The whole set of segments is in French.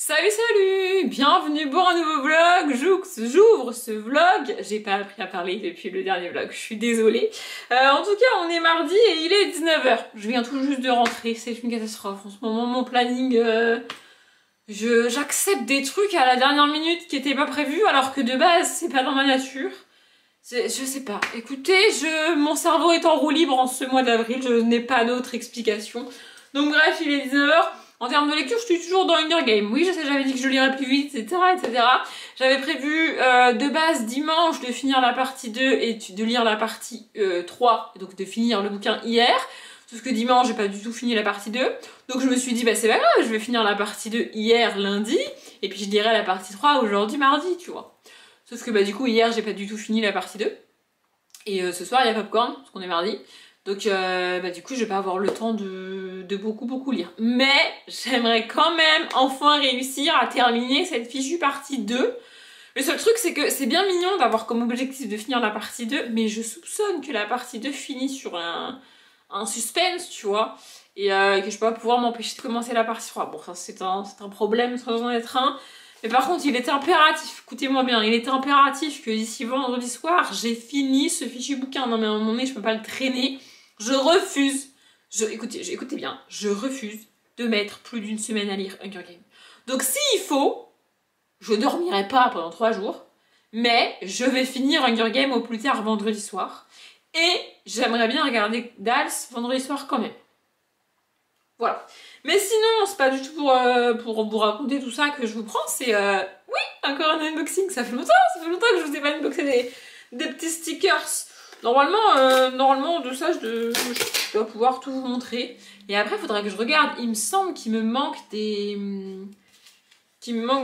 Salut, bienvenue pour un nouveau vlog. J'ouvre ce vlog, j'ai pas appris à parler depuis le dernier vlog, je suis désolée. En tout cas, on est mardi et il est 19h. Je viens tout juste de rentrer, c'est une catastrophe. En ce moment, mon planning, j'accepte des trucs à la dernière minute qui étaient pas prévus alors que de base, c'est pas dans ma nature. Je sais pas. Écoutez, mon cerveau est en roue libre en ce mois d'avril, je n'ai pas d'autre explication. Donc bref, il est 19h. En termes de lecture, je suis toujours dans Hunger Games. Oui, je sais, j'avais dit que je lirais plus vite, etc. etc. J'avais prévu de base dimanche de finir la partie 2 et de lire la partie 3, donc de finir le bouquin hier. Sauf que dimanche, j'ai pas du tout fini la partie 2. Donc je me suis dit, bah c'est pas grave, je vais finir la partie 2 hier, lundi, et puis je lirai la partie 3 aujourd'hui, mardi, tu vois. Sauf que bah du coup, hier, j'ai pas du tout fini la partie 2. Et ce soir, il y a Popcorn, parce qu'on est mardi. Donc bah, du coup je vais pas avoir le temps de beaucoup lire. Mais j'aimerais quand même enfin réussir à terminer cette fichue partie 2. Le seul truc c'est que c'est bien mignon d'avoir comme objectif de finir la partie 2, mais je soupçonne que la partie 2 finit sur un suspense, tu vois. Et que je peux pas pouvoir m'empêcher de commencer la partie 3. Bon, c'est un problème sans en être un. Mais par contre, il est impératif, écoutez-moi bien, il est impératif que d'ici vendredi soir, j'ai fini ce fichu bouquin. Non mais à un moment donné, je peux pas le traîner. Je refuse, écoutez bien, je refuse de mettre plus d'une semaine à lire Hunger Games. Donc s'il faut, je dormirai pas pendant 3 jours, mais je vais finir Hunger Games au plus tard vendredi soir. Et j'aimerais bien regarder Dals vendredi soir quand même. Voilà. Mais sinon, c'est pas du tout pour vous raconter tout ça que je vous prends, c'est oui, encore un unboxing, ça fait longtemps que je vous ai pas unboxé des petits stickers. Normalement, de ça, je dois pouvoir tout vous montrer. Et après, il faudra que je regarde. Il me semble qu'il me manque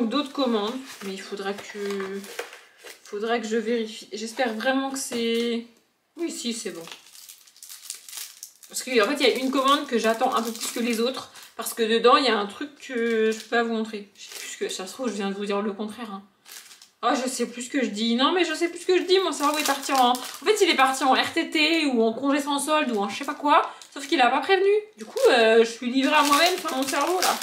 d'autres commandes. Mais il faudra que je vérifie. J'espère vraiment que c'est... Oui, si, c'est bon. Parce qu'en fait, il y a une commande que j'attends un peu plus que les autres. Parce que dedans, il y a un truc que je peux pas vous montrer. Je sais plus ce que ça se trouve, je viens de vous dire le contraire. Hein. Oh, je sais plus ce que je dis. Non, mais je sais plus ce que je dis. Mon cerveau est parti en... En fait, il est parti en RTT ou en congé sans solde ou en je sais pas quoi. Sauf qu'il a pas prévenu. Du coup, je suis livrée à moi-même, enfin mon cerveau, là.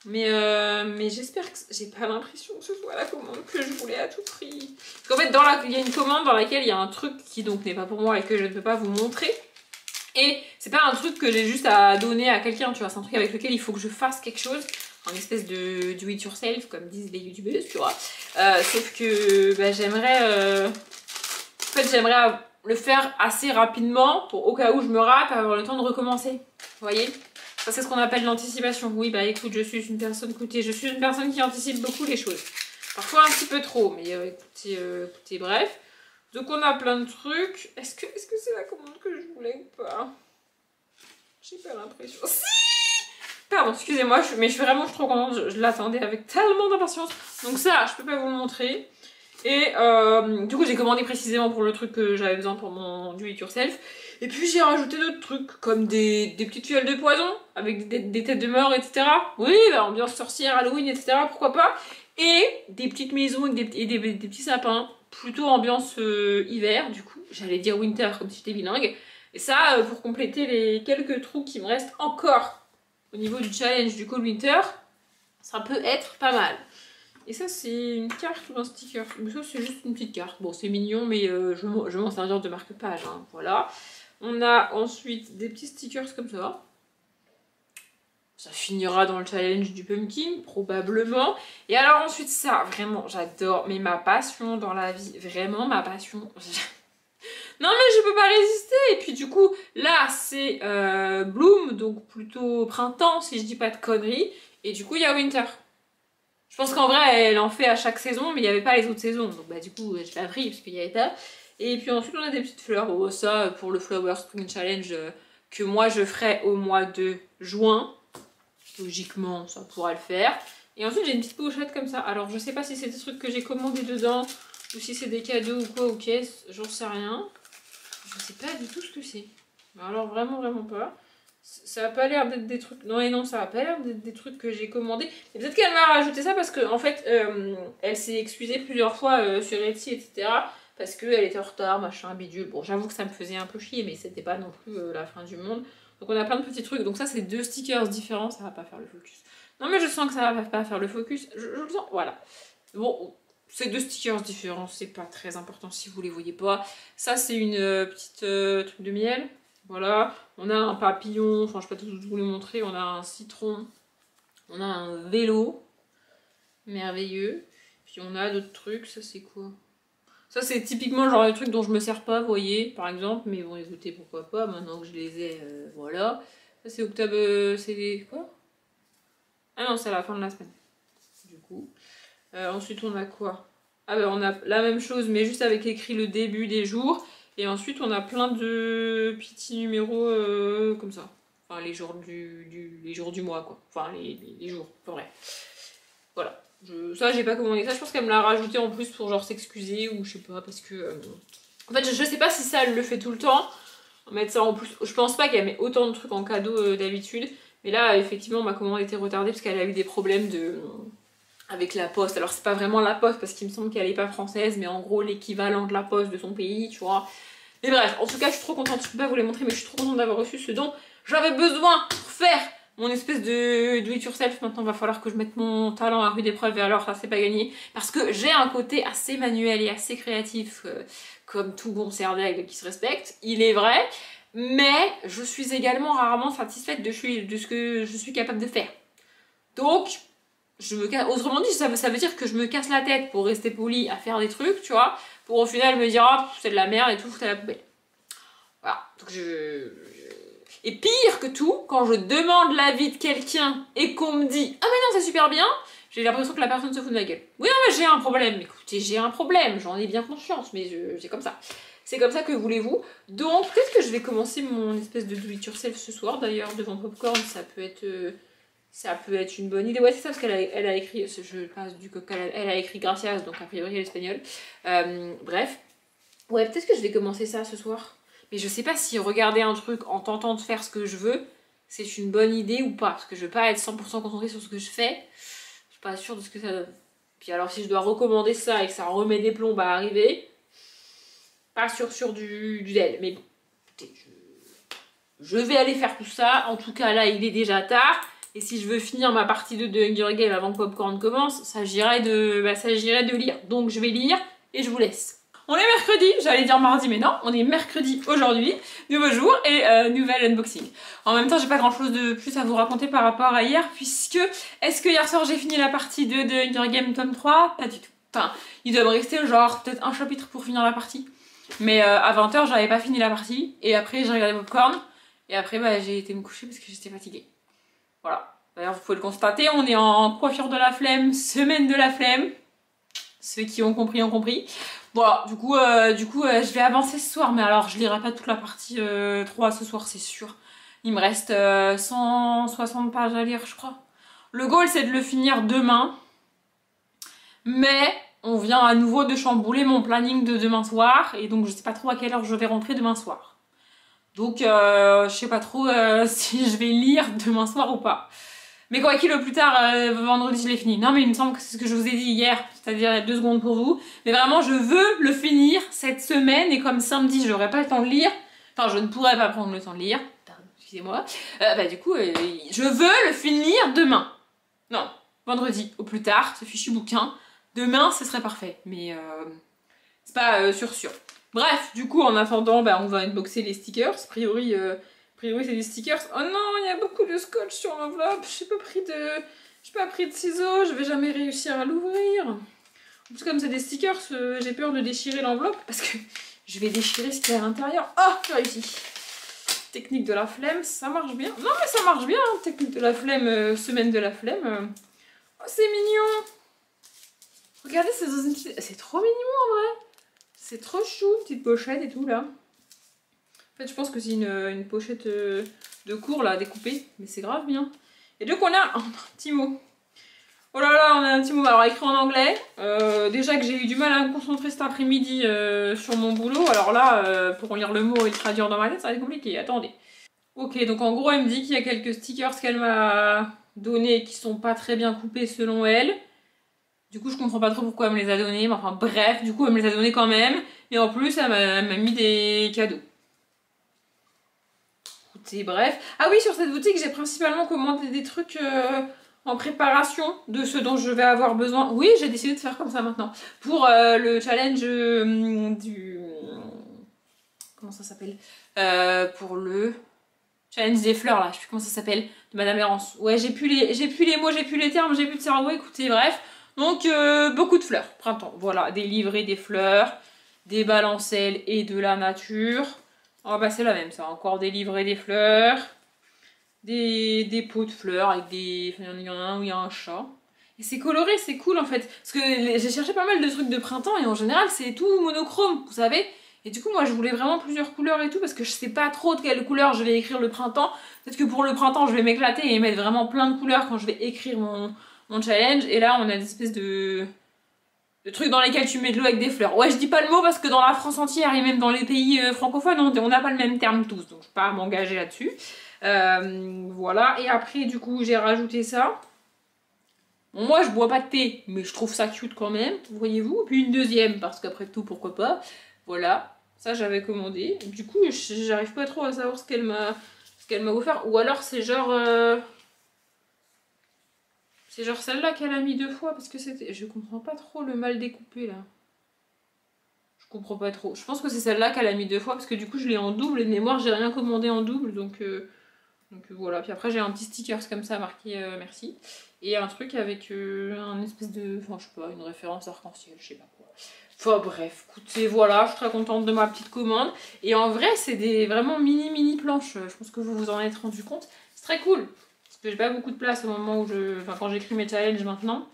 Mais j'espère que... J'ai pas l'impression que ce soit la commande que je voulais à tout prix. Parce qu'en fait, il y a une commande dans laquelle il y a un truc qui donc n'est pas pour moi et que je ne peux pas vous montrer. Et c'est pas un truc que j'ai juste à donner à quelqu'un, tu vois. C'est un truc avec lequel il faut que je fasse quelque chose. En espèce de do it yourself, comme disent les youtubeuses, tu vois. Sauf que bah, j'aimerais le faire assez rapidement pour au cas où je me rate, avoir le temps de recommencer. Vous voyez? Ça, c'est ce qu'on appelle l'anticipation. Oui, bah écoute, je suis une personne qui anticipe beaucoup les choses. Parfois un petit peu trop, mais écoutez, bref. Donc on a plein de trucs. Est-ce que c'est la commande que je voulais ou pas? J'ai pas l'impression. Si! Pardon, excusez-moi, mais je suis vraiment trop contente, je l'attendais avec tellement d'impatience. Donc ça, je peux pas vous le montrer. Et du coup, j'ai commandé précisément pour le truc que j'avais besoin pour mon do it yourself. Et puis j'ai rajouté d'autres trucs, comme des petites fioles de poison, avec des têtes de mort, etc. Oui, bah, ambiance sorcière, Halloween, etc. Pourquoi pas. Et des petites maisons avec des petits sapins, plutôt ambiance hiver, du coup. J'allais dire winter, comme si j'étais bilingue. Et ça, pour compléter les quelques trous qui me restent encore au niveau du challenge du Cold Winter, ça peut être pas mal. Et ça, c'est une carte ou un sticker? Mais ça, c'est juste une petite carte. Bon, c'est mignon, mais je vais m'en servir de marque-page. Hein, voilà. On a ensuite des petits stickers comme ça. Ça finira dans le challenge du pumpkin, probablement. Et alors ensuite, ça, vraiment, j'adore. Mais ma passion dans la vie, vraiment ma passion... Non mais je peux pas résister. Et puis du coup là c'est Bloom, donc plutôt printemps si je dis pas de conneries. Et du coup il y a Winter. Je pense qu'en vrai elle en fait à chaque saison, mais il n'y avait pas les autres saisons. Donc bah du coup je l'ai pris parce qu'il y avait pas. Et puis ensuite on a des petites fleurs. Oh, ça pour le Flower Spring Challenge que moi je ferai au mois de juin. Logiquement ça pourra le faire. Et ensuite j'ai une petite pochette comme ça. Alors je sais pas si c'est des trucs que j'ai commandés dedans ou si c'est des cadeaux ou quoi ou qu'est-ce, j'en sais rien. Je sais pas du tout ce que c'est. Alors vraiment pas. Ça a pas l'air d'être des trucs... Non et non, ça a pas l'air d'être des trucs que j'ai commandés. Et peut-être qu'elle m'a rajouté ça parce qu'en fait, elle s'est excusée plusieurs fois sur Etsy, etc. Parce qu'elle était en retard, machin, bidule. Bon, j'avoue que ça me faisait un peu chier, mais c'était pas non plus la fin du monde. Donc on a plein de petits trucs. Donc ça, c'est 2 stickers différents, ça va pas faire le focus. Non mais je sens que ça va pas faire le focus. Je le sens, voilà. Bon, c'est 2 stickers différents, c'est pas très important si vous les voyez pas. Ça c'est une petite truc de miel. Voilà. On a un papillon, enfin je vais pas tout vous les montrer. On a un citron. On a un vélo. Merveilleux. Puis on a d'autres trucs, ça c'est quoi? Ça c'est typiquement genre le truc dont je me sers pas, vous voyez, par exemple. Mais bon, écoutez, pourquoi pas, maintenant que je les ai, voilà. Ça c'est octobre, c'est quoi? Ah non, c'est à la fin de la semaine. Du coup. Ensuite, on a quoi? Ah ben, on a la même chose, mais juste avec écrit le début des jours. Et ensuite, on a plein de petits numéros comme ça. Enfin, les jours les jours du mois, quoi. Enfin, les jours, pas vrai. Voilà. Ça, j'ai pas commandé ça. Je pense qu'elle me l'a rajouté en plus pour genre s'excuser ou je sais pas, parce que... En fait, je sais pas si ça, elle le fait tout le temps. Mettre ça en plus. Je pense pas qu'elle met autant de trucs en cadeau d'habitude. Mais là, effectivement, ma commande était retardée parce qu'elle a eu des problèmes avec la poste. Alors, c'est pas vraiment la poste parce qu'il me semble qu'elle est pas française, mais en gros, l'équivalent de la poste de son pays, tu vois. Mais bref, en tout cas, je suis trop contente. Je peux pas vous les montrer, mais je suis trop contente d'avoir reçu ce dont j'avais besoin pour faire mon espèce de do it yourself. Maintenant, il va falloir que je mette mon talent à rude épreuve et alors, ça, c'est pas gagné. Parce que j'ai un côté assez manuel et assez créatif, comme tout bon cerf d'aigle qui se respecte. Il est vrai. Mais je suis également rarement satisfaite de ce que je suis capable de faire. Donc, autrement dit, ça veut dire que je me casse la tête pour rester polie à faire des trucs, tu vois, pour au final me dire, ah, c'est de la merde et tout, foutre à la poubelle. Voilà. Donc Et pire que tout, quand je demande l'avis de quelqu'un et qu'on me dit, ah mais non, c'est super bien, j'ai l'impression que la personne se fout de ma gueule. Oui, non, mais j'ai un problème. Écoutez, j'ai un problème, j'en ai bien conscience, mais c'est comme ça. C'est comme ça, que voulez-vous. Donc, peut-être que je vais commencer mon espèce de do it yourself ce soir. D'ailleurs, devant Popcorn, ça peut être une bonne idée. Ouais, c'est ça, parce qu'elle a écrit, je passe du coq, elle a écrit Gracias, donc a priori elle est espagnole. Bref. Ouais, peut-être que je vais commencer ça ce soir. Mais je sais pas si regarder un truc en tentant de faire ce que je veux, c'est une bonne idée ou pas. Parce que je veux pas être 100% concentrée sur ce que je fais. Je suis pas sûre de ce que ça donne. Puis alors, si je dois recommander ça et que ça remet des plombs à arriver, pas sûr du DEL, mais bon, écoutez, je vais aller faire tout ça. En tout cas, là, il est déjà tard. Et si je veux finir ma partie 2 de Hunger Games avant que Popcorn commence, ça s'agirait de lire. Donc, je vais lire et je vous laisse. On est mercredi, j'allais dire mardi, mais non, on est mercredi aujourd'hui, nouveau jour et nouvel unboxing. En même temps, j'ai pas grand chose de plus à vous raconter par rapport à hier, puisque, est-ce que hier soir j'ai fini la partie 2 de Hunger Games tome 3? Pas du tout. Enfin, il doit me rester genre peut-être un chapitre pour finir la partie. Mais à 20h, j'avais pas fini la partie, et après j'ai regardé Popcorn, et après bah, j'ai été me coucher parce que j'étais fatiguée. Voilà. D'ailleurs, vous pouvez le constater, on est en coiffure de la flemme, semaine de la flemme. Ceux qui ont compris ont compris. Voilà, du coup, je vais avancer ce soir, mais alors je lirai pas toute la partie 3 ce soir, c'est sûr. Il me reste 160 pages à lire, je crois. Le goal, c'est de le finir demain. Mais on vient à nouveau de chambouler mon planning de demain soir, et donc je sais pas trop à quelle heure je vais rentrer demain soir. Donc, je sais pas trop si je vais lire demain soir ou pas. Mais quoi qu'il, le plus tard, vendredi, je l'ai fini. Non, mais il me semble que c'est ce que je vous ai dit hier, c'est-à-dire il y a 2 secondes pour vous. Mais vraiment, je veux le finir cette semaine, et comme samedi, j'aurai pas le temps de lire, enfin, je ne pourrais pas prendre le temps de lire, pardon, excusez-moi, bah du coup, je veux le finir demain. Non, vendredi, au plus tard, ce fichu bouquin. Demain, ce serait parfait, mais c'est pas sûr. Bref, du coup, en attendant, bah, on va unboxer les stickers. A priori, c'est des stickers. Oh non, il y a beaucoup de scotch sur l'enveloppe. J'ai pas pris de ciseaux. Je vais jamais réussir à l'ouvrir. En plus, comme c'est des stickers, j'ai peur de déchirer l'enveloppe parce que je vais déchirer ce qu'il y a à l'intérieur. Oh, j'ai réussi. Technique de la flemme, ça marche bien. Non, mais ça marche bien. Hein. Technique de la flemme, semaine de la flemme. Oh, c'est mignon. Regardez, c'est trop mignon en vrai. C'est trop chou, petite pochette et tout là. En fait, je pense que c'est une pochette de cours là, découpée, mais c'est grave bien. Et donc on a un petit mot. Oh là là, on a un petit mot, alors écrit en anglais. Déjà que j'ai eu du mal à me concentrer cet après-midi sur mon boulot, alors là, pour lire le mot et le traduire dans ma tête, ça va être compliqué, attendez. Ok, donc en gros, elle me dit qu'il y a quelques stickers qu'elle m'a donnés qui sont pas très bien coupés selon elle. Du coup, je comprends pas trop pourquoi elle me les a donnés, mais enfin bref, du coup, elle me les a donnés quand même. Et en plus, elle m'a mis des cadeaux. Écoutez, bref. Ah oui, sur cette boutique, j'ai principalement commandé des trucs en préparation de ce dont je vais avoir besoin. Oui, j'ai décidé de faire comme ça maintenant. Pour le challenge du... Comment ça s'appelle pour le challenge des fleurs, là. Je sais plus comment ça s'appelle. De Madame Errance. Ouais, j'ai plus les mots, j'ai plus les termes, j'ai plus de cerveau. Écoutez, bref. Donc, beaucoup de fleurs. Printemps. Voilà, des livrets, des fleurs, des balancelles et de la nature. Oh, bah, c'est la même, ça. Encore des livrets, des fleurs. Des pots de fleurs avec des... Enfin, il y en a un où il y a un chat. Et c'est coloré, c'est cool en fait. Parce que j'ai cherché pas mal de trucs de printemps et en général c'est tout monochrome, vous savez. Et du coup moi je voulais vraiment plusieurs couleurs et tout parce que je sais pas trop de quelle couleur je vais écrire le printemps. Peut-être que pour le printemps je vais m'éclater et mettre vraiment plein de couleurs quand je vais écrire mon challenge. Et là on a des espèces de trucs dans lesquels tu mets de l'eau avec des fleurs. Ouais, je dis pas le mot parce que dans la France entière et même dans les pays francophones on n'a pas le même terme tous. Donc je vais pas m'engager là-dessus. Voilà, et après du coup j'ai rajouté ça. Bon, moi je bois pas de thé, mais je trouve ça cute quand même, voyez-vous. Puis une deuxième, parce qu'après tout, pourquoi pas. Voilà, ça j'avais commandé. Du coup, j'arrive pas trop à savoir ce qu'elle m'a offert. Ou alors c'est genre... C'est genre celle-là qu'elle a mis 2 fois, parce que c'était... Je comprends pas trop le mal découpé là. Je comprends pas trop. Je pense que c'est celle-là qu'elle a mis 2 fois, parce que du coup je l'ai en double, et de mémoire j'ai rien commandé en double, donc voilà, puis après j'ai un petit sticker comme ça marqué merci. Et un truc avec un espèce de... Enfin je sais pas, une référence arc-en-ciel, je sais pas quoi. Enfin bref, écoutez, voilà, je suis très contente de ma petite commande. Et en vrai c'est des vraiment mini planches, je pense que vous vous en êtes rendu compte. C'est très cool, parce que j'ai pas beaucoup de place au moment où Enfin quand j'écris mes challenges maintenant.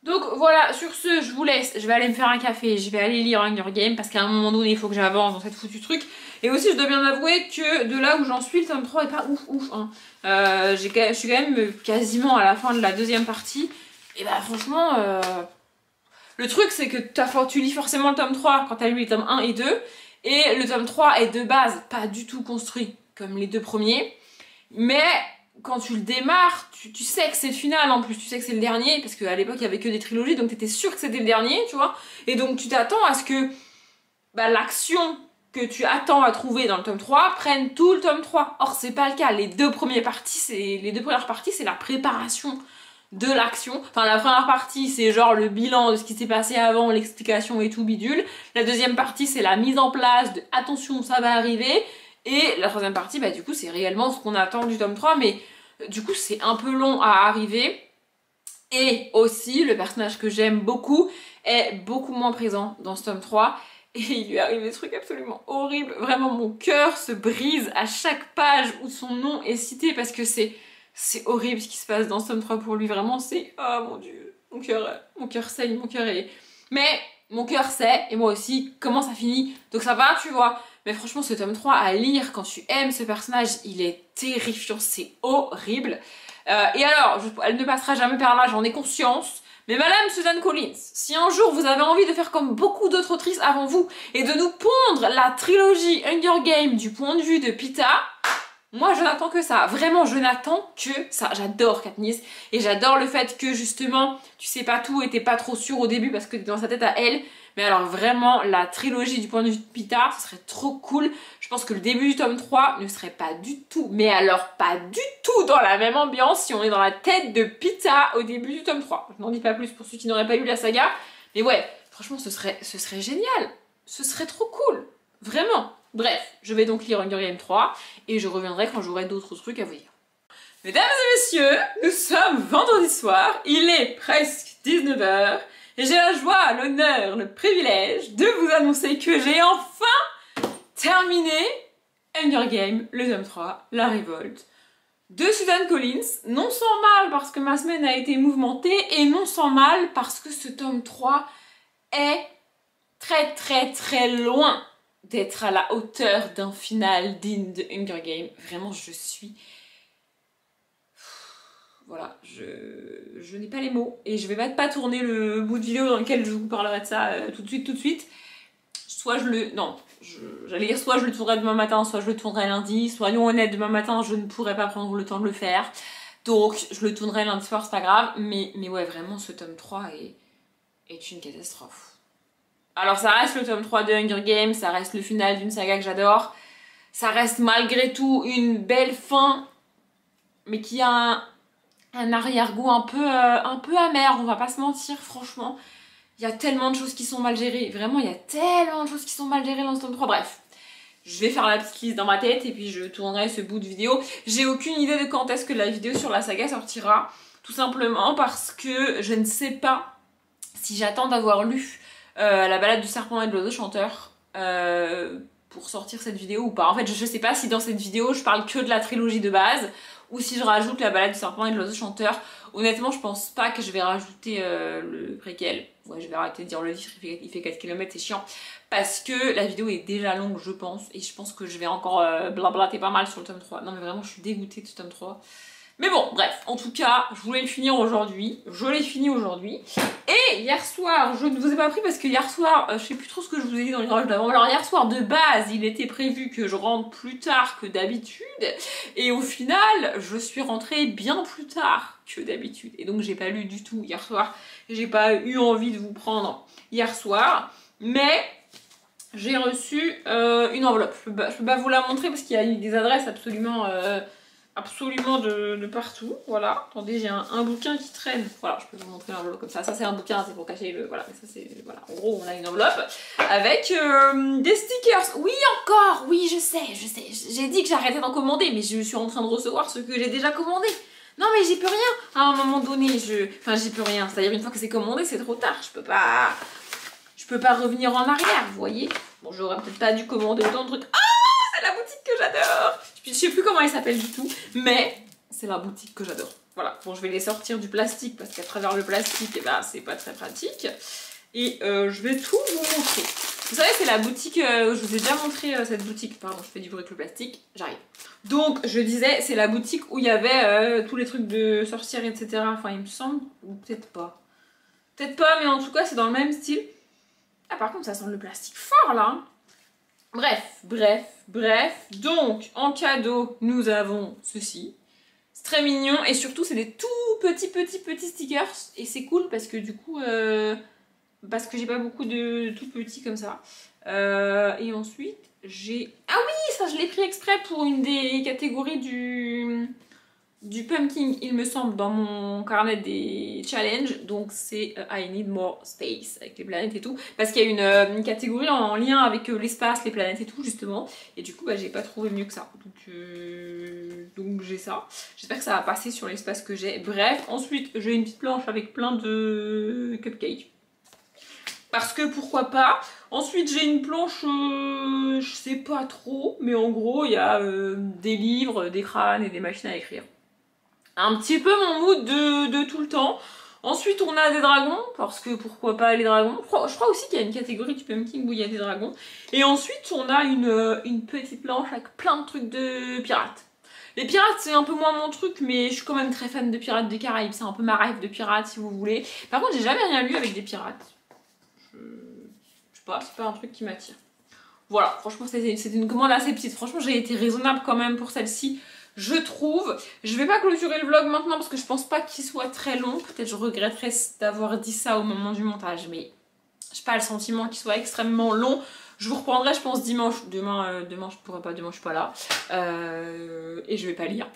Donc voilà, sur ce, je vous laisse. Je vais aller me faire un café, je vais aller lire Hunger Games parce qu'à un moment donné, il faut que j'avance dans cette foutue truc. Et aussi, je dois bien avouer que de là où j'en suis, le tome 3 est pas ouf. Hein. Je suis quand même quasiment à la fin de la deuxième partie. Et bah franchement, le truc c'est que tu lis forcément le tome 3 quand t'as lu les tomes 1 et 2. Et le tome 3 est de base pas du tout construit comme les 2 premiers. Mais... quand tu le démarres, tu sais que c'est le final en plus, tu sais que c'est le dernier, parce qu'à l'époque il y avait que des trilogies, donc t'étais sûr que c'était le dernier, tu vois. Et donc tu t'attends à ce que l'action que tu attends à trouver dans le tome 3 prenne tout le tome 3. Or c'est pas le cas, les deux premières parties c'est la préparation de l'action. Enfin la première partie c'est genre le bilan de ce qui s'est passé avant, l'explication et tout bidule. La deuxième partie c'est la mise en place de attention ça va arriver. Et la troisième partie, bah du coup, c'est réellement ce qu'on attend du tome 3, mais du coup, c'est un peu long à arriver. Et aussi, le personnage que j'aime beaucoup est beaucoup moins présent dans ce tome 3. Et il lui arrive des trucs absolument horribles. Vraiment, mon cœur se brise à chaque page où son nom est cité parce que c'est horrible ce qui se passe dans ce tome 3 pour lui. Vraiment, c'est... Oh mon dieu, mon cœur saigne, mon cœur est... Mais mon cœur sait, et moi aussi, comment ça finit. Donc ça va, tu vois. Mais franchement, ce tome 3 à lire quand tu aimes ce personnage, il est terrifiant, c'est horrible. Et alors, elle ne passera jamais par là, j'en ai conscience. Mais Madame Suzanne Collins, si un jour vous avez envie de faire comme beaucoup d'autres autrices avant vous et de nous pondre la trilogie Hunger Games du point de vue de Peeta, moi je n'attends que ça. Vraiment, je n'attends que ça. J'adore Katniss et j'adore le fait que justement, tu sais pas tout et t'es pas trop sûr au début parce que t'es dans sa tête à elle. Mais alors vraiment, la trilogie du point de vue de Peeta, ce serait trop cool. Je pense que le début du tome 3 ne serait pas du tout, mais alors pas du tout dans la même ambiance si on est dans la tête de Peeta au début du tome 3. Je n'en dis pas plus pour ceux qui n'auraient pas lu la saga. Mais ouais, franchement, ce serait génial. Ce serait trop cool. Vraiment. Bref, je vais donc lire Hunger Games 3 et je reviendrai quand j'aurai d'autres trucs à vous dire. Mesdames et messieurs, nous sommes vendredi soir, il est presque 19 h. Et j'ai la joie, l'honneur, le privilège de vous annoncer que j'ai enfin terminé Hunger Games, le tome 3, La Révolte, de Suzanne Collins. Non sans mal parce que ma semaine a été mouvementée et non sans mal parce que ce tome 3 est très loin d'être à la hauteur d'un final digne de Hunger Games. Vraiment, je suis... Voilà, je n'ai pas les mots et je vais pas tourner le bout de vidéo dans lequel je vous parlerai de ça tout de suite. Soit j'allais dire soit je le tournerai demain matin, soit je le tournerai lundi. Soyons honnêtes, demain matin je ne pourrai pas prendre le temps de le faire. Donc je le tournerai lundi soir, c'est pas grave. Mais ouais, vraiment ce tome 3 est une catastrophe. Alors ça reste le tome 3 de Hunger Games, ça reste le final d'une saga que j'adore. Ça reste malgré tout une belle fin, mais qui a un arrière-goût un peu amer, on va pas se mentir, franchement. Il y a tellement de choses qui sont mal gérées, vraiment il y a tellement de choses qui sont mal gérées dans ce tome 3, bref. Je vais faire la petite liste dans ma tête et puis je tournerai ce bout de vidéo. J'ai aucune idée de quand est-ce que la vidéo sur la saga sortira, tout simplement parce que je ne sais pas si j'attends d'avoir lu La balade du serpent et de l'oiseau chanteur pour sortir cette vidéo ou pas. En fait, je sais pas si dans cette vidéo je parle que de la trilogie de base ou si je rajoute La balade du serpent et de l'oiseau chanteur. Honnêtement, je pense pas que je vais rajouter le préquel. Ouais, je vais arrêter de dire le livre, il fait 4 km, c'est chiant. Parce que la vidéo est déjà longue, je pense. Et je pense que je vais encore blablater pas mal sur le tome 3. Non mais vraiment, je suis dégoûtée de ce tome 3. Mais bon, bref, en tout cas, je voulais le finir aujourd'hui. Je l'ai fini aujourd'hui. Et hier soir, je ne vous ai pas pris parce que hier soir, je sais plus trop ce que je vous ai dit dans les radios d'avant. Alors hier soir, de base, il était prévu que je rentre plus tard que d'habitude. Et au final, je suis rentrée bien plus tard que d'habitude. Et donc, j'ai pas lu du tout hier soir. J'ai pas eu envie de vous prendre hier soir. Mais j'ai reçu une enveloppe. Je peux pas vous la montrer parce qu'il y a des adresses absolument de partout, voilà. Attendez, j'ai un bouquin qui traîne. Voilà, je peux vous montrer l'enveloppe comme ça. Ça c'est un bouquin, c'est pour cacher le... Voilà, mais ça c'est... Voilà, en gros on a une enveloppe avec des stickers. Oui encore, oui je sais. J'ai dit que j'arrêtais d'en commander, mais je suis en train de recevoir ce que j'ai déjà commandé. Non mais j'y peux rien. À un moment donné, Enfin j'y peux rien, c'est-à-dire une fois que c'est commandé, c'est trop tard. Je peux pas revenir en arrière, vous voyez. Bon, j'aurais peut-être pas dû commander autant de trucs. Ah, c'est la boutique que j'adore. Je sais plus comment elle s'appelle du tout, mais c'est la boutique que j'adore. Voilà, bon je vais les sortir du plastique parce qu'à travers le plastique, eh ben, c'est pas très pratique. Et je vais tout vous montrer. Vous savez, c'est la boutique, je vous ai déjà montré cette boutique, pardon, je fais du bruit avec le plastique, j'arrive. Donc je disais, c'est la boutique où il y avait tous les trucs de sorcières, etc. Enfin il me semble, ou peut-être pas. Peut-être pas, mais en tout cas c'est dans le même style. Ah par contre ça sent le plastique fort là. Bref. Donc, en cadeau, nous avons ceci. C'est très mignon et surtout, c'est des tout petits stickers. Et c'est cool parce que du coup, parce que j'ai pas beaucoup de tout petits comme ça. Et ensuite, j'ai... Ah oui, ça je l'ai pris exprès pour une des catégories du pumpkin, il me semble, dans mon carnet des challenges. Donc c'est I need more space avec les planètes et tout. Parce qu'il y a une catégorie en lien avec l'espace, les planètes et tout, justement. Et du coup, bah, j'ai pas trouvé mieux que ça. Donc j'ai ça. J'espère que ça va passer sur l'espace que j'ai. Bref, ensuite, j'ai une petite planche avec plein de cupcakes. Parce que pourquoi pas. Ensuite j'ai une planche, je sais pas trop, mais en gros il y a des livres, des crânes et des machines à écrire. Un petit peu mon mood de tout le temps. Ensuite on a des dragons, parce que pourquoi pas les dragons. Je crois aussi qu'il y a une catégorie du pumpkin où il y a des dragons. Et ensuite on a une petite planche avec plein de trucs de pirates. Les pirates c'est un peu moins mon truc, mais je suis quand même très fan de Pirates des Caraïbes. C'est un peu ma rêve de pirates si vous voulez. Par contre j'ai jamais rien lu avec des pirates. Je sais pas, c'est pas un truc qui m'attire. Voilà, franchement c'était une commande assez petite. Franchement j'ai été raisonnable quand même pour celle-ci. Je trouve. Je vais pas clôturer le vlog maintenant parce que je pense pas qu'il soit très long. Peut-être je regretterais d'avoir dit ça au moment du montage, mais j'ai pas le sentiment qu'il soit extrêmement long. Je vous reprendrai, je pense, dimanche. Demain je pourrais pas, demain je suis pas là. Et je vais pas lire.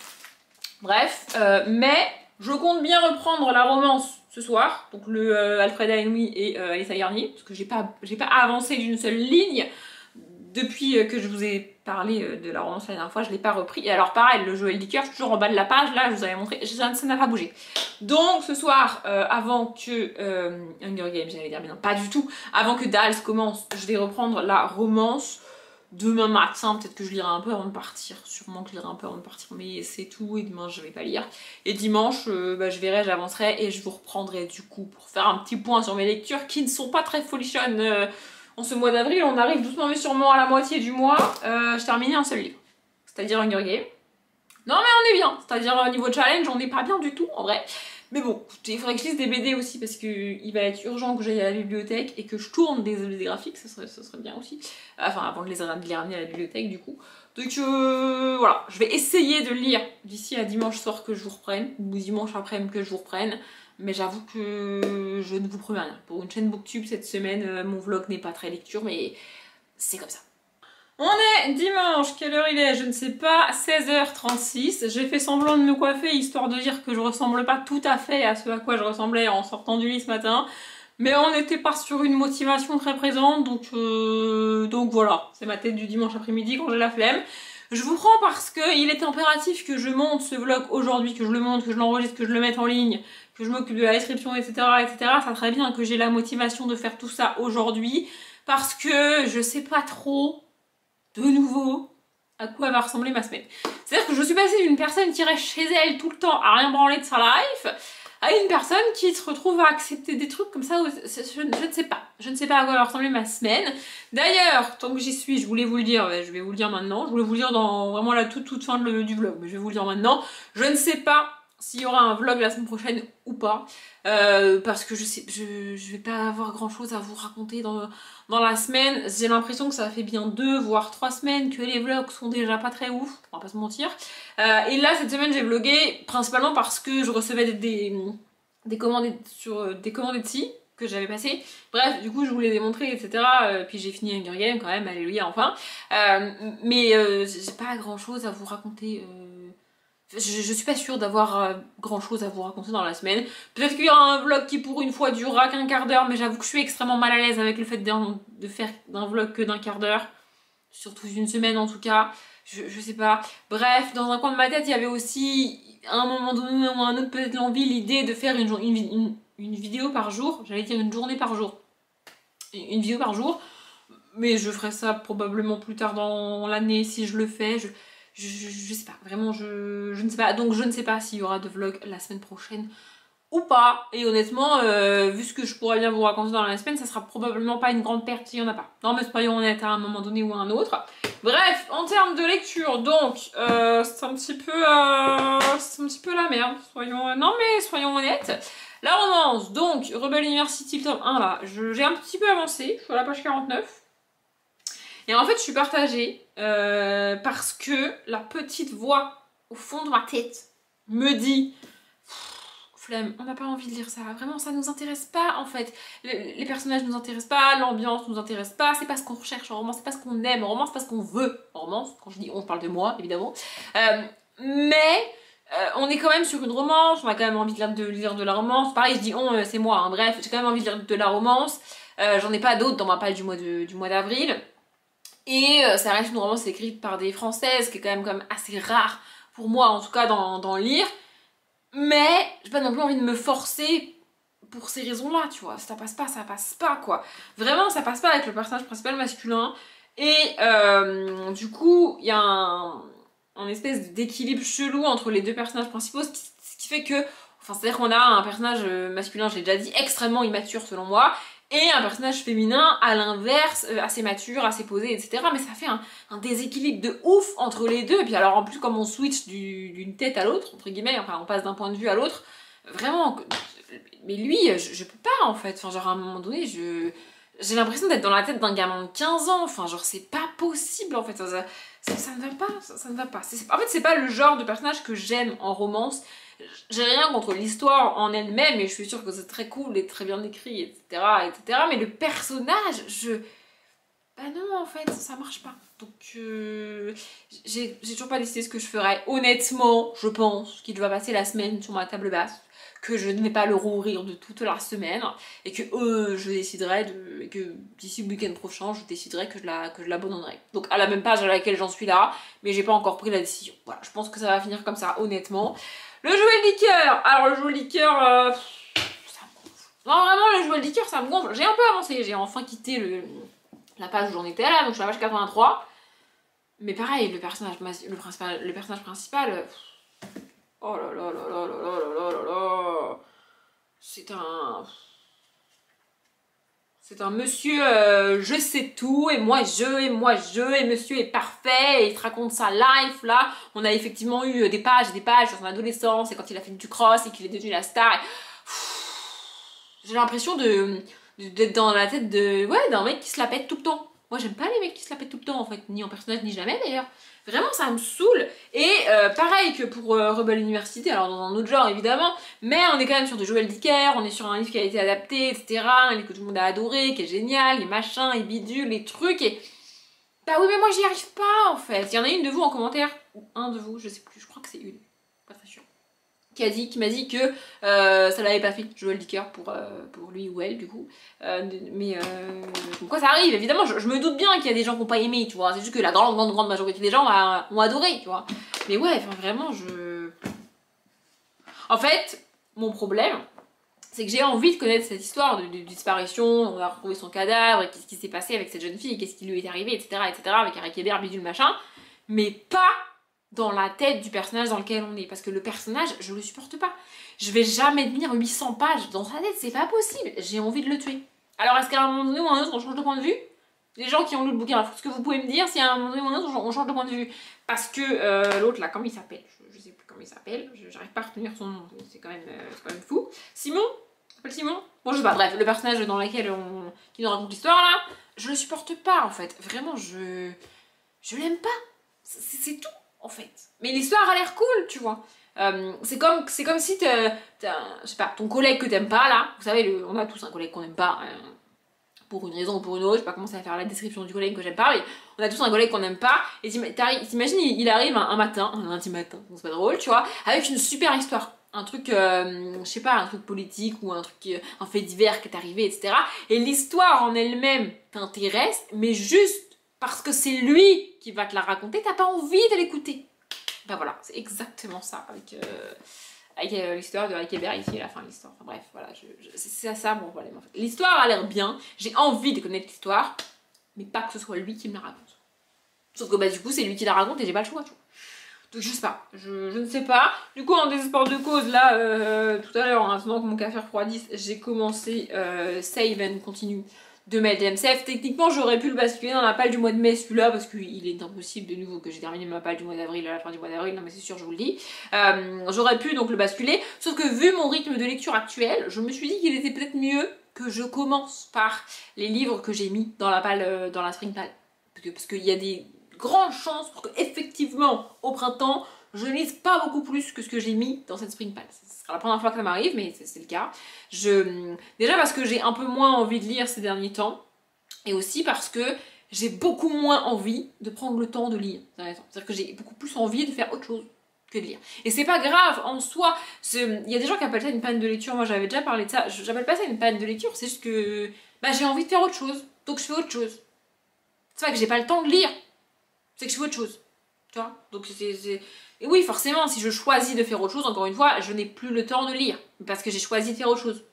Bref, mais je compte bien reprendre la romance ce soir. Donc le Alfreda Enoui et Alyssa Garnier. Parce que j'ai pas avancé d'une seule ligne. Depuis que je vous ai parlé de la romance la dernière fois, je ne l'ai pas repris. Et alors pareil, le Joël Dicker, toujours en bas de la page, là je vous avais montré, ça n'a pas bougé. Donc ce soir, avant que Hunger Games, j'allais dire, mais non, pas du tout, avant que Dals commence, je vais reprendre la romance. Demain matin, peut-être que je lirai un peu avant de partir, sûrement que je lirai un peu avant de partir, mais c'est tout, et demain je vais pas lire. Et dimanche, je verrai, j'avancerai, et je vous reprendrai du coup pour faire un petit point sur mes lectures qui ne sont pas très folichonnes. En ce mois d'avril, on arrive doucement mais sûrement à la moitié du mois. Je terminais un seul livre, c'est-à-dire Hunger Games. Non mais on est bien, c'est-à-dire au niveau challenge, on n'est pas bien du tout en vrai. Mais bon, écoutez, il faudrait que je lise des BD aussi parce qu'il va être urgent que j'aille à la bibliothèque et que je tourne des BD graphiques, ça serait bien aussi. Enfin, avant de les ramener à la bibliothèque du coup. Donc voilà, je vais essayer de lire d'ici à dimanche soir que je vous reprenne, ou dimanche après-midi que je vous reprenne. Mais j'avoue que je ne vous promets rien. Pour une chaîne Booktube cette semaine, mon vlog n'est pas très lecture, mais c'est comme ça. On est dimanche, quelle heure il est? Je ne sais pas, 16h36. J'ai fait semblant de me coiffer histoire de dire que je ressemble pas tout à fait à ce à quoi je ressemblais en sortant du lit ce matin. Mais on n'était pas sur une motivation très présente, donc voilà, c'est ma tête du dimanche après-midi quand j'ai la flemme. Je vous prends parce qu'il est impératif que je monte ce vlog aujourd'hui, que je le monte, que je l'enregistre, que je le mette en ligne, que je m'occupe de la description, etc., etc. Ça serait bien que j'ai la motivation de faire tout ça aujourd'hui, parce que je sais pas trop, de nouveau, à quoi va ressembler ma semaine. C'est-à-dire que je suis passée d'une personne qui reste chez elle tout le temps à rien branler de sa life, à une personne qui se retrouve à accepter des trucs comme ça, je ne sais pas. Je ne sais pas à quoi va ressembler ma semaine. D'ailleurs, tant que j'y suis, je voulais vous le dire, je vais vous le dire maintenant, je voulais vous le dire dans vraiment la toute fin du vlog, mais je vais vous le dire maintenant. Je ne sais pas s'il y aura un vlog la semaine prochaine ou pas, parce que je vais pas avoir grand chose à vous raconter dans la semaine. J'ai l'impression que ça fait bien 2 voire 3 semaines que les vlogs sont déjà pas très ouf, on va pas se mentir. Et là cette semaine j'ai vlogué principalement parce que je recevais des commandes sur des commandes Etsy que j'avais passées. Bref, du coup je voulais les montrer, etc. Puis j'ai fini Hunger Games quand même, alléluia enfin. Mais j'ai pas grand chose à vous raconter. Je suis pas sûre d'avoir grand chose à vous raconter dans la semaine. Peut-être qu'il y aura un vlog qui pour une fois durera qu'un quart d'heure, mais j'avoue que je suis extrêmement mal à l'aise avec le fait de faire d'un vlog que d'un quart d'heure. Surtout une semaine en tout cas. Je sais pas. Bref, dans un coin de ma tête, il y avait aussi, à un moment donné ou à un autre, peut-être l'envie, l'idée de faire une vidéo par jour. J'allais dire une journée par jour. Une vidéo par jour. Mais je ferai ça probablement plus tard dans l'année si je le fais. Je sais pas, vraiment je ne sais pas, donc je ne sais pas s'il y aura de vlog la semaine prochaine ou pas, et honnêtement, vu ce que je pourrais bien vous raconter dans la semaine, ça sera probablement pas une grande perte s'il y en a pas. Non mais soyons honnêtes à un moment donné ou à un autre. Bref, en termes de lecture, donc, c'est un petit peu la merde, non mais soyons honnêtes. La romance, donc, Rebel University tome 1 là, j'ai un petit peu avancé, je suis à la page 49. Et en fait, je suis partagée parce que la petite voix au fond de ma tête me dit flemme, on n'a pas envie de lire ça, vraiment ça nous intéresse pas en fait. Les personnages nous intéressent pas, l'ambiance nous intéresse pas, c'est pas ce qu'on recherche en roman, c'est pas ce qu'on aime en roman, c'est pas ce qu'on veut en roman. Quand je dis on, je parle de moi évidemment. Mais on est quand même sur une romance, on a quand même envie de lire de la romance. Pareil, je dis on, c'est moi, hein. Bref, j'ai quand même envie de lire de la romance. J'en ai pas d'autres dans ma page du mois d'avril. Et ça reste une romance écrite par des Françaises, qui est quand même assez rare pour moi, en tout cas, d'en lire. Mais j'ai pas non plus envie de me forcer pour ces raisons-là, tu vois. Ça passe pas, quoi. Vraiment, ça passe pas avec le personnage principal masculin. Et du coup, il y a un espèce d'équilibre chelou entre les deux personnages principaux, ce qui fait que... Enfin, c'est-à-dire qu'on a un personnage masculin, j'ai déjà dit, extrêmement immature selon moi, et un personnage féminin à l'inverse, assez mature, assez posé, etc. Mais ça fait un déséquilibre de ouf entre les deux. Et puis alors en plus comme on switch d'une tête à l'autre, entre guillemets, enfin on passe d'un point de vue à l'autre, vraiment, mais lui, je peux pas en fait, enfin genre à un moment donné, j'ai l'impression d'être dans la tête d'un gamin de 15 ans, enfin genre c'est pas possible en fait, ça ne va pas, ça ne va pas. En fait c'est pas le genre de personnage que j'aime en romance. J'ai rien contre l'histoire en elle-même et je suis sûre que c'est très cool et très bien écrit, etc., etc. Mais le personnage, bah non, en fait, ça marche pas. Donc, j'ai toujours pas décidé ce que je ferais. Honnêtement, je pense qu'il va passer la semaine sur ma table basse, que je ne vais pas le rouvrir de toute la semaine et que je déciderai que d'ici le week-end prochain, je déciderai que je l'abandonnerai. Donc, à la même page à laquelle j'en suis là, mais j'ai pas encore pris la décision. Voilà, je pense que ça va finir comme ça, honnêtement. Le jouet de liqueur. Alors le jouet de liqueur, ça me gonfle. Non vraiment le jouet de liqueur ça me gonfle. J'ai un peu avancé, j'ai enfin quitté la page où j'en étais là, donc je suis à la page 83. Mais pareil, le personnage principal, oh là là là là là là là là là. C'est un monsieur, je sais tout, et moi je, et monsieur est parfait, et il te raconte sa life, là. On a effectivement eu des pages et des pages sur son adolescence, et quand il a fait du cross, et qu'il est devenu la star. J'ai l'impression d'être dans la tête d'un mec qui se la pète tout le temps. Moi j'aime pas les mecs qui se la pètent tout le temps, en fait, ni en personnage, ni jamais d'ailleurs. Vraiment, ça me saoule. Et pareil que pour Rebel University, alors dans un autre genre évidemment, mais on est quand même sur de Joël Dicker, on est sur un livre qui a été adapté, etc. Un livre que tout le monde a adoré, qui est génial, les machins, les bidules, les trucs, et Bah oui, mais moi j'y arrive pas en fait. Il y en a une de vous en commentaire, ou un de vous, je sais plus, je crois que c'est une, pas très sûre, qui m'a dit que ça l'avait pas fait jouer le liqueur pour lui ou elle du coup. Pourquoi ça arrive, évidemment, je me doute bien qu'il y a des gens qui n'ont pas aimé, tu vois. C'est juste que la grande majorité des gens ont adoré, tu vois. Mais ouais, enfin vraiment, En fait, mon problème, c'est que j'ai envie de connaître cette histoire de disparition, on a retrouvé son cadavre, et qu'est-ce qui s'est passé avec cette jeune fille, qu'est-ce qui lui est arrivé, etc., avec Eric Hébert, bidule, machin, mais pas dans la tête du personnage dans lequel on est, parce que le personnage, je le supporte pas. Je vais jamais tenir 800 pages dans sa tête, c'est pas possible, j'ai envie de le tuer. Alors est-ce qu'à un moment donné ou à un autre, on change de point de vue? Les gens qui ont lu le bouquin, est-ce que vous pouvez me dire si à un moment donné ou à un autre, on change de point de vue? Parce que l'autre là, comment il s'appelle? Je sais plus comment il s'appelle, j'arrive pas à retenir son nom, c'est quand même fou. Simon? Simon? Bon, je sais pas, bref, le personnage dans lequel qui nous raconte l'histoire là, je le supporte pas en fait. Vraiment, je l'aime pas. C'est tout en fait. Mais l'histoire a l'air cool, tu vois. C'est comme si je sais pas, ton collègue que t'aimes pas là, vous savez, on a tous un collègue qu'on aime pas, pour une raison ou pour une autre, je sais pas commencer à faire la description du collègue que j'aime pas, mais on a tous un collègue qu'on aime pas, et t'imagines, il arrive un lundi matin, bon, c'est pas drôle, tu vois, avec une super histoire. Un truc, je sais pas, un truc politique ou un truc, un fait divers qui est arrivé, etc. Et l'histoire en elle-même t'intéresse, mais juste parce que c'est lui qui va te la raconter, t'as pas envie de l'écouter. Ben voilà, c'est exactement ça avec l'histoire de Eric Hébert ici à la fin de l'histoire. Enfin bref, voilà, c'est ça mon problème en fait. L'histoire a l'air bien, j'ai envie de connaître l'histoire, mais pas que ce soit lui qui me la raconte. Sauf que bah du coup c'est lui qui la raconte et j'ai pas le choix, tu vois. Donc je sais pas, je ne sais pas. Du coup en désespoir de cause, là, tout à l'heure, en attendant que mon café refroidisse, j'ai commencé Save and Continue de Mel DMCF. Techniquement j'aurais pu le basculer dans la palle du mois de mai celui-là, parce qu'il est impossible de nouveau que j'ai terminé ma palle du mois d'avril à la fin du mois d'avril, non mais c'est sûr je vous le dis. J'aurais pu donc le basculer, sauf que vu mon rythme de lecture actuel, je me suis dit qu'il était peut-être mieux que je commence par les livres que j'ai mis dans la palle, dans la spring pal. Parce qu'il y a des grandes chances pour que effectivement au printemps je lise pas beaucoup plus que ce que j'ai mis dans cette spring pal. Ce sera la première fois que ça m'arrive, mais c'est le cas. Déjà parce que j'ai un peu moins envie de lire ces derniers temps, et aussi parce que j'ai beaucoup moins envie de prendre le temps de lire. C'est-à-dire que j'ai beaucoup plus envie de faire autre chose que de lire. Et c'est pas grave en soi. Il y a des gens qui appellent ça une panne de lecture. Moi j'avais déjà parlé de ça. J'appelle pas ça une panne de lecture, c'est juste que bah, j'ai envie de faire autre chose. Donc je fais autre chose. C'est pas que j'ai pas le temps de lire, c'est que je fais autre chose. Tu vois? Donc et oui, forcément, si je choisis de faire autre chose, encore une fois, je n'ai plus le temps de lire. Parce que j'ai choisi de faire autre chose.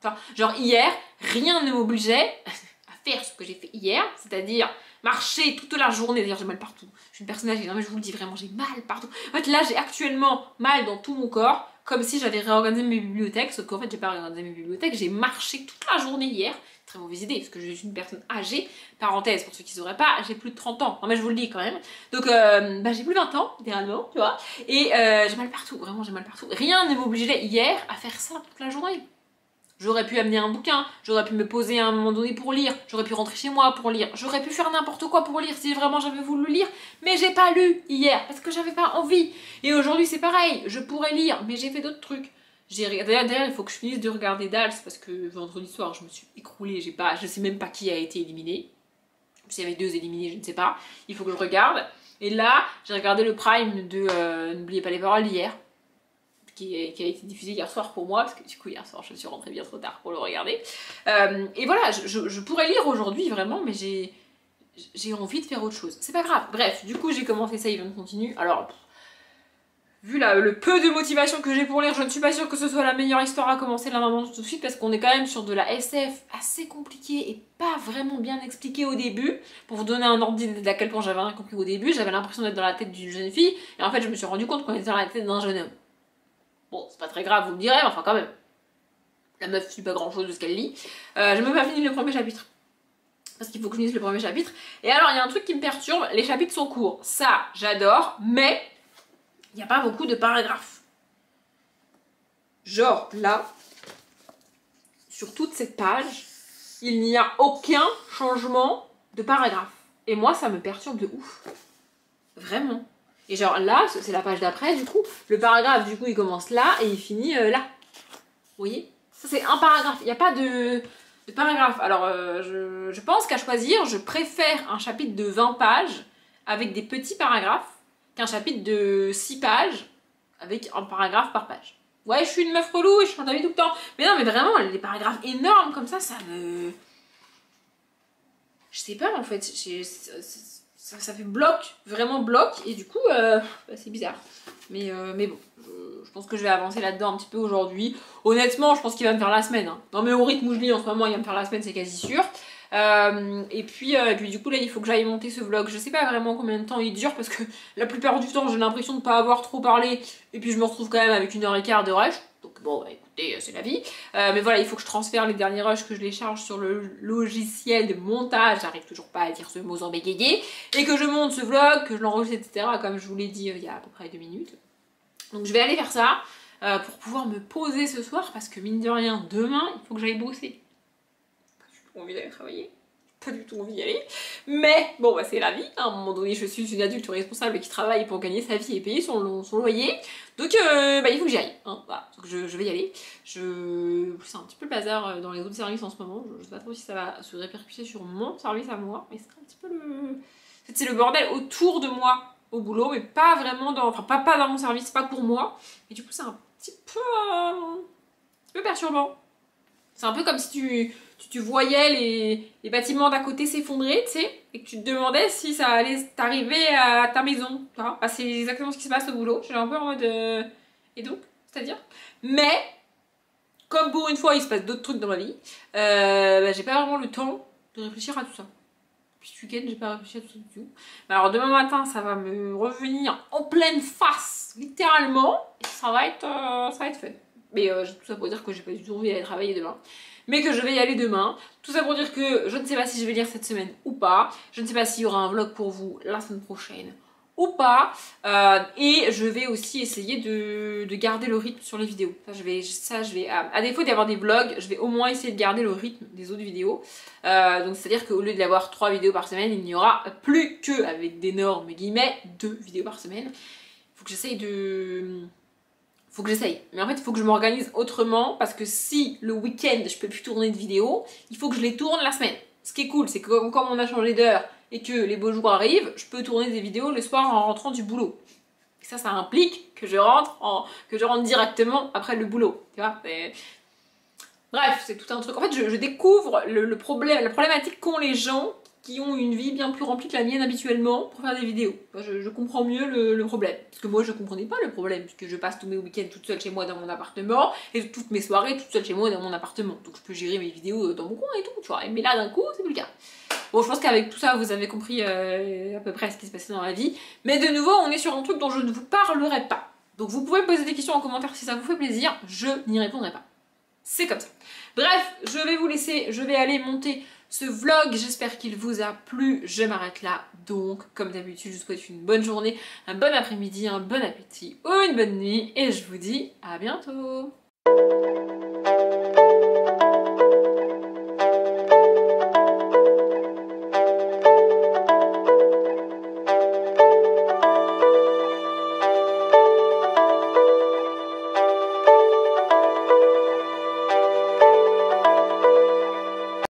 Enfin, genre hier, rien ne m'obligeait à faire ce que j'ai fait hier, c'est-à-dire marcher toute la journée. D'ailleurs, j'ai mal partout. Je suis une personne âgée, non mais je vous le dis vraiment, j'ai mal partout. En fait, là, j'ai actuellement mal dans tout mon corps, comme si j'avais réorganisé mes bibliothèques, sauf qu'en fait, j'ai pas réorganisé mes bibliothèques, j'ai marché toute la journée hier. Très mauvaise idée, parce que je suis une personne âgée. Parenthèse, pour ceux qui ne sauraient pas, j'ai plus de 30 ans. Non mais je vous le dis quand même. Donc, bah, j'ai plus de 20 ans, littéralement, tu vois. Et j'ai mal partout, vraiment j'ai mal partout. Rien ne m'obligeait hier à faire ça toute la journée. J'aurais pu amener un bouquin, j'aurais pu me poser à un moment donné pour lire, j'aurais pu rentrer chez moi pour lire, j'aurais pu faire n'importe quoi pour lire si vraiment j'avais voulu lire, mais j'ai pas lu hier parce que j'avais pas envie. Et aujourd'hui c'est pareil, je pourrais lire, mais j'ai fait d'autres trucs. D'ailleurs, il faut que je finisse de regarder Dals parce que vendredi soir je me suis écroulée, je sais même pas qui a été éliminé. S'il y avait 2 éliminés, je ne sais pas. Il faut que je regarde. Et là, j'ai regardé le Prime de N'oubliez pas les paroles hier. Qui a été diffusé hier soir pour moi, parce que du coup hier soir je suis rentrée bien trop tard pour le regarder. Et voilà, je pourrais lire aujourd'hui vraiment, mais j'ai envie de faire autre chose. C'est pas grave. Bref, du coup j'ai commencé Save and Continue. Alors, vu le peu de motivation que j'ai pour lire, je ne suis pas sûre que ce soit la meilleure histoire à commencer là maintenant tout de suite, parce qu'on est quand même sur de la SF assez compliquée et pas vraiment bien expliquée au début. Pour vous donner un ordre d'idée d'à quel point j'avais rien compris au début, j'avais l'impression d'être dans la tête d'une jeune fille, et en fait je me suis rendu compte qu'on était dans la tête d'un jeune homme. Bon, c'est pas très grave, vous me direz, mais enfin quand même. La meuf suit pas grand chose de ce qu'elle lit. J'ai même pas fini le premier chapitre. Parce qu'il faut que je finisse le premier chapitre. Et alors, il y a un truc qui me perturbe, les chapitres sont courts. Ça, j'adore, mais il n'y a pas beaucoup de paragraphes. Genre, là, sur toute cette page, il n'y a aucun changement de paragraphe. Et moi, ça me perturbe de ouf. Vraiment. Et genre là, c'est la page d'après, du coup, le paragraphe, du coup, il commence là et il finit là. Vous voyez? Ça, c'est un paragraphe. Il n'y a pas de... de paragraphes. Alors, je pense qu'à choisir, je préfère un chapitre de 20 pages avec des petits paragraphes qu'un chapitre de 6 pages avec un paragraphe par page. Ouais, je suis une meuf relou et je change d'avis tout le temps. Mais non, mais vraiment, les paragraphes énormes comme ça me... Je sais pas, en fait, ça fait bloc, vraiment bloc, et du coup, c'est bizarre. Mais bon, je pense que je vais avancer là-dedans un petit peu aujourd'hui. Honnêtement, je pense qu'il va me faire la semaine. Hein. Non, mais au rythme où je lis en ce moment, il va me faire la semaine, c'est quasi sûr. Et puis du coup là il faut que j'aille monter ce vlog. Je sais pas vraiment combien de temps il dure parce que la plupart du temps j'ai l'impression de pas avoir trop parlé et puis je me retrouve quand même avec 1h15 de rush. Donc bon bah, écoutez c'est la vie. Mais voilà il faut que je transfère les derniers rushs, que je les charge sur le logiciel de montage. J'arrive toujours pas à dire ce mot en bégayé. Et que je monte ce vlog, que je l'enregistre etc. Comme je vous l'ai dit il y a à peu près 2 minutes. Donc je vais aller faire ça pour pouvoir me poser ce soir parce que mine de rien demain il faut que j'aille bosser. Envie d'aller travailler, pas du tout envie d'y aller, mais bon bah c'est la vie, hein. À un moment donné je suis une adulte responsable qui travaille pour gagner sa vie et payer son loyer, donc bah, il faut que j'y aille, hein. Voilà. Donc je vais y aller, c'est un petit peu le bazar dans les autres services en ce moment, je sais pas trop si ça va se répercuter sur mon service à moi, mais c'est un petit peu c'est le bordel autour de moi au boulot, mais pas vraiment dans, enfin pas dans mon service, pas pour moi, et du coup c'est un petit peu perturbant. C'est un peu comme si tu voyais les bâtiments d'à côté s'effondrer, tu sais, et que tu te demandais si ça allait t'arriver à ta maison. Bah, c'est exactement ce qui se passe au boulot. J'ai un peu en mode... Et donc, c'est-à-dire. Mais, comme pour une fois, il se passe d'autres trucs dans ma vie, bah, j'ai pas vraiment le temps de réfléchir à tout ça. Puis ce week-end, j'ai pas réfléchi à tout ça du tout. Alors demain matin, ça va me revenir en pleine face, littéralement, et ça va être fun. Mais tout ça pour dire que j'ai pas du tout envie d'aller travailler demain. Mais que je vais y aller demain. Tout ça pour dire que je ne sais pas si je vais lire cette semaine ou pas. Je ne sais pas s'il y aura un vlog pour vous la semaine prochaine ou pas. Et je vais aussi essayer de garder le rythme sur les vidéos. Je vais à défaut d'y avoir des vlogs, je vais au moins essayer de garder le rythme des autres vidéos. Donc c'est à dire qu'au lieu d'avoir 3 vidéos par semaine, il n'y aura plus que, avec d'énormes guillemets, 2 vidéos par semaine. Faut que j'essaye mais en fait il faut que je m'organise autrement, parce que si le week-end je peux plus tourner de vidéos, il faut que je les tourne la semaine. Ce qui est cool, c'est que comme on a changé d'heure et que les beaux jours arrivent, je peux tourner des vidéos le soir en rentrant du boulot. Et ça implique que je rentre directement après le boulot, tu vois. Bref, c'est tout un truc. En fait, je découvre la problématique qu'ont les gens qui ont une vie bien plus remplie que la mienne habituellement pour faire des vidéos. Je comprends mieux le problème. Parce que moi, je comprenais pas le problème, puisque je passe tous mes week-ends toute seule chez moi dans mon appartement, et toutes mes soirées toute seule chez moi dans mon appartement. Donc je peux gérer mes vidéos dans mon coin et tout, tu vois. Mais là, d'un coup, c'est plus le cas. Bon, je pense qu'avec tout ça, vous avez compris à peu près ce qui se passait dans la vie. Mais de nouveau, on est sur un truc dont je ne vous parlerai pas. Donc vous pouvez me poser des questions en commentaire si ça vous fait plaisir, je n'y répondrai pas. C'est comme ça. Bref, je vais vous laisser, je vais aller monter ce vlog, j'espère qu'il vous a plu, je m'arrête là. Donc, comme d'habitude, je vous souhaite une bonne journée, un bon après-midi, un bon appétit ou une bonne nuit, et je vous dis à bientôt.